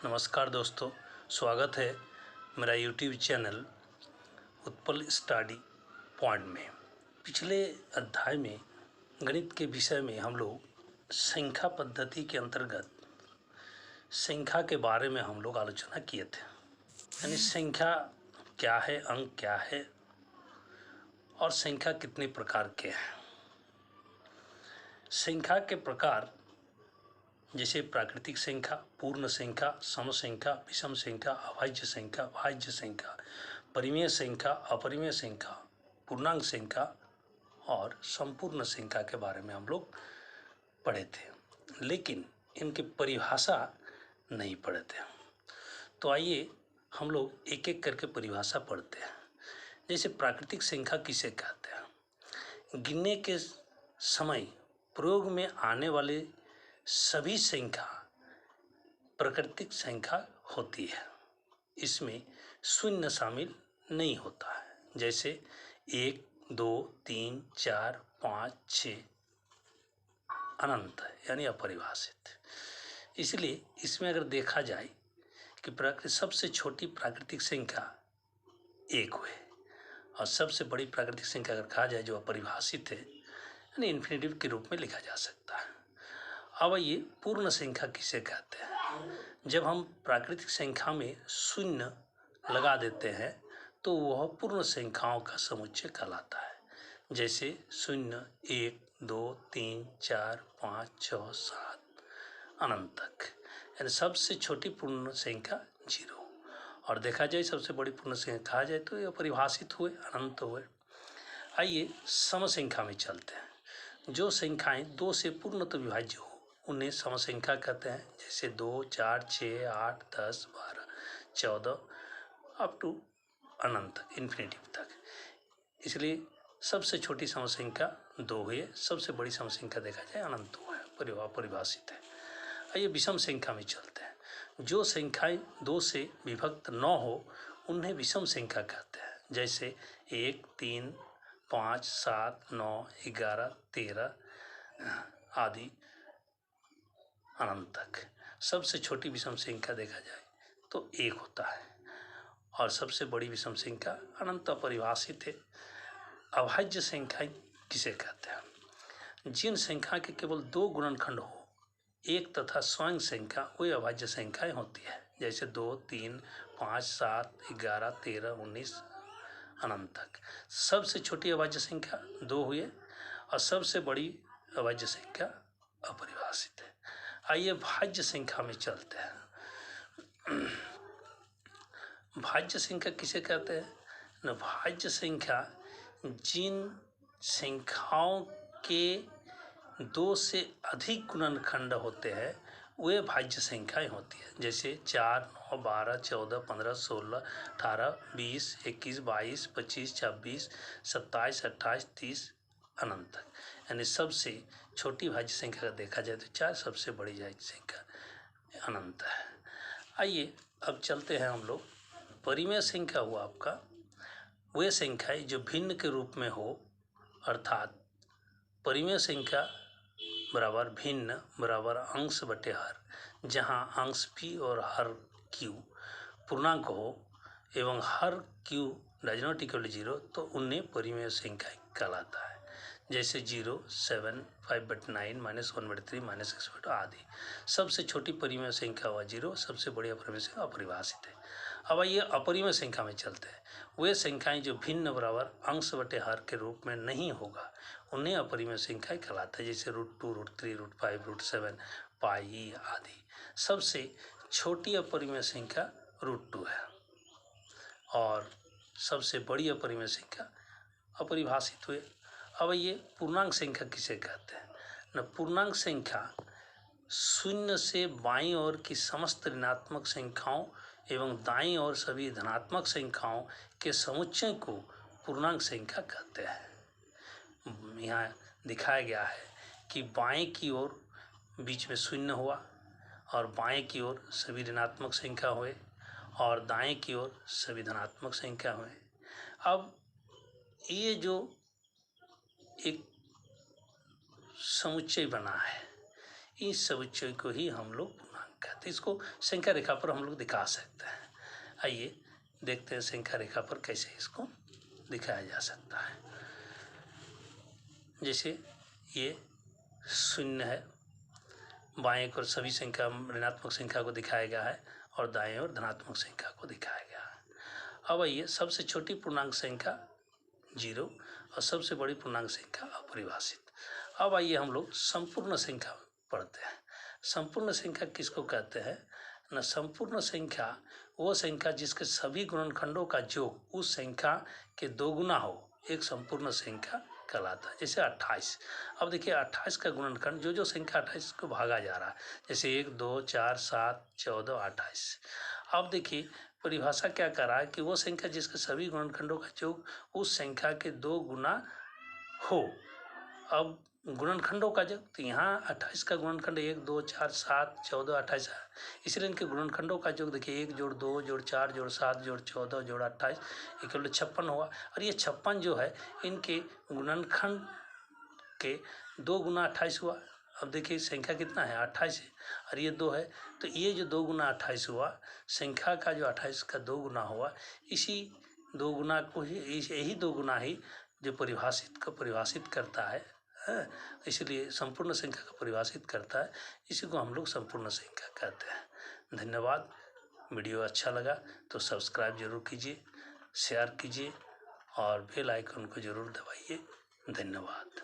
नमस्कार दोस्तों, स्वागत है मेरा YouTube channel Utpal study point में। पिछले अध्याय में गणित के विषय में हम लोग संख्या पद्धति के अंतर्गत संख्या के बारे में हम लोग आलोचना किए थे। यानी संख्या क्या है, अंक क्या है और संख्या कितने प्रकार के हैं। संख्या के प्रकार जैसे प्राकृतिक संख्या, पूर्ण संख्या, सम संख्या, विषम संख्या, अभाज्य संख्या, भाज्य संख्या, परिमेय संख्या, अपरिमेय संख्या, पूर्णांक संख्या और संपूर्ण संख्या के बारे में हम लोग पढ़े थे, लेकिन इनकी परिभाषा नहीं पढ़े थे। तो आइए हम लोग एक एक करके परिभाषा पढ़ते हैं। जैसे प्राकृतिक संख्या किसे कहते हैं? गिनने के समय प्रयोग में आने वाले सभी संख्या प्राकृतिक संख्या होती है। इसमें शून्य शामिल नहीं होता है। जैसे 1, 2, 3, 4, 5, 6 अनंत है, यानी अपरिभाषित। इसलिए इसमें अगर देखा जाए कि सबसे छोटी प्राकृतिक संख्या 1 हुए और सबसे बड़ी प्राकृतिक संख्या अगर कहा जाए जो अपरिभाषित है, यानी इन्फिनेटिव के रूप में लिखा जा सकता है। अब ये पूर्ण संख्या किसे कहते हैं? जब हम प्राकृतिक संख्या में शून्य लगा देते हैं तो वह पूर्ण संख्याओं का समुच्चय कहलाता है। जैसे 0, 1, 2, 3, 4, 5, 6, 7 अनंत तक, यानी सबसे छोटी पूर्ण संख्या 0। और देखा जाए सबसे बड़ी पूर्ण संख्या कहा जाए तो ये परिभाषित हुए, अनंत हुए। आइए सम संख्या में चलते हैं। जो संख्याएं 2 से पूर्णतः विभाज्य हो उन्हें सम संख्या कहते हैं। जैसे 2, 4, 6, 8, 10, 12, 14 अप टू अनंत इन्फिनेटिव तक। इसलिए सबसे छोटी सम संख्या 2 है, सबसे बड़ी सम संख्या देखा जाए अनंत है, परिभाषित है। आइए विषम संख्या में चलते हैं। जो संख्याएं 2 से विभक्त न हो उन्हें विषम संख्या कहते हैं। जैसे 1, 3, 5, 7, 9, 11, 13 आदि अनंत तक। सबसे छोटी विषम संख्या देखा जाए तो 1 होता है और सबसे बड़ी विषम संख्या अनंत अपरिभाषित है। अभाज्य संख्या किसे कहते हैं? जिन संख्या के केवल 2 गुणनखंड हो, 1 तथा स्वयं संख्या, वही अभाज्य संख्याएं होती है। जैसे 2, 3, 5, 7, 11, 13, 19 अनंत तक। सबसे छोटी अभाज्य संख्या 2 हुए और सबसे बड़ी अभाज्य संख्या अपरिभाषित है। आइए भाज्य संख्या में चलते हैं। भाज्य संख्या किसे कहते हैं? न भाज्य संख्या जिन संख्याओं के 2 से अधिक गुणनखंड होते हैं वे भाज्य संख्याएं होती है। जैसे 4, 9, 12, 14, 15, 16, 18, 20, 21, 22, 25, 26, 27, 28, 30 अनंत तक। यानी सबसे छोटी भाज्य संख्या का देखा जाए तो 4, सबसे बड़ी भाज्य संख्या अनंत है। आइए अब चलते हैं हम लोग। परिमेय संख्या हुआ आपका वे संख्याएं जो भिन्न के रूप में हो, अर्थात परिमेय संख्या बराबर भिन्न बराबर अंश बटे हर, जहां अंश p और हर q पूर्णांक हो एवं हर q डज नॉट इक्वल 0 तो उन्हें परिमेय संख्या कहलाता है। जैसे 0, 7, 5/9, -1/3, -6 आदि। सबसे छोटी परिमेय संख्या हुआ 0, सबसे बड़ी अपरिमेय संख्या अपरिभाषित है। अब आइए अपरिमेय संख्या में चलते हैं। वे संख्याएं जो भिन्न बराबर अंश बटे हर के रूप में नहीं होगा उन्हें अपरिमेय संख्याएं कहलाता है। जैसे √2, √3, √5, √7, पाई आदि। सबसे छोटी अपरिमेय संख्या √2 है और सबसे बड़ी अपरिमेय संख्या अपरिभाषित हुए। अब ये पूर्णांक संख्या किसे कहते हैं? न पूर्णांक संख्या 0 से बाईं ओर की समस्त ऋणात्मक संख्याओं एवं दाईं ओर सभी धनात्मक संख्याओं के समुच्चय को पूर्णांक संख्या कहते हैं। यहाँ दिखाया गया है कि बाएं की ओर बीच में 0 हुआ और बाएं की ओर सभी ऋणात्मक संख्या हुए और दाएं की ओर सभी धनात्मक संख्या हुए। अब ये जो एक समुच्चय बना है, इस समुच्चय को ही हम लोग पूर्णांक कहते हैं। इसको संख्या रेखा पर हम लोग दिखा सकते हैं। आइए देखते हैं संख्या रेखा पर कैसे इसको दिखाया जा सकता है। जैसे ये 0 है, बाएं ओर सभी संख्या ऋणात्मक संख्या को दिखाया गया है और दाएं ओर धनात्मक संख्या को दिखाया गया है। अब आइए सबसे छोटी पूर्णांक संख्या 0 और सबसे बड़ी पूर्णांक संख्या अपरिभाषित। अब आइए हम लोग संपूर्ण संख्या पढ़ते हैं। संपूर्ण संख्या किसको कहते हैं ना? संपूर्ण संख्या वो संख्या जिसके सभी गुणनखंडों का योग उस संख्या के 2 गुना हो, एक संपूर्ण संख्या कहलाता है। जैसे 28। अब देखिए 28 का गुणनखंड जो संख्या 28 को भागा जा रहा है, जैसे 1 2 4 7 14 28। अब देखिए परिभाषा क्या कर रहा है कि वो संख्या जिसके सभी गुणनखंडों का योग उस संख्या के 2 गुना हो। अब गुणनखंडों का जब, तो यहाँ 28 का गुणनखंड 1 2 4 7 14 28 है, इसलिए इनके गुणनखंडों का योग देखिए 1 जोड़ 2 जोड़ 4 जोड़ 7 जोड़ 14 जोड़ 28 इक्वल 56 हुआ। और ये 56 जो है इनके गुणनखंड के 2 गुना 28 हुआ। अब देखिए संख्या कितना है 28 है और ये 2 है, तो ये जो 2 गुना 28 हुआ, संख्या का जो 28 का 2 गुना हुआ, इसी 2 गुना को ही, यही 2 गुना ही जो परिभाषित करता है, इसलिए संपूर्ण संख्या को परिभाषित करता है। इसी को हम लोग संपूर्ण संख्या कहते हैं। धन्यवाद। वीडियो अच्छा लगा तो सब्सक्राइब जरूर कीजिए, शेयर कीजिए और बेल आइकन को जरूर दबाइए। धन्यवाद।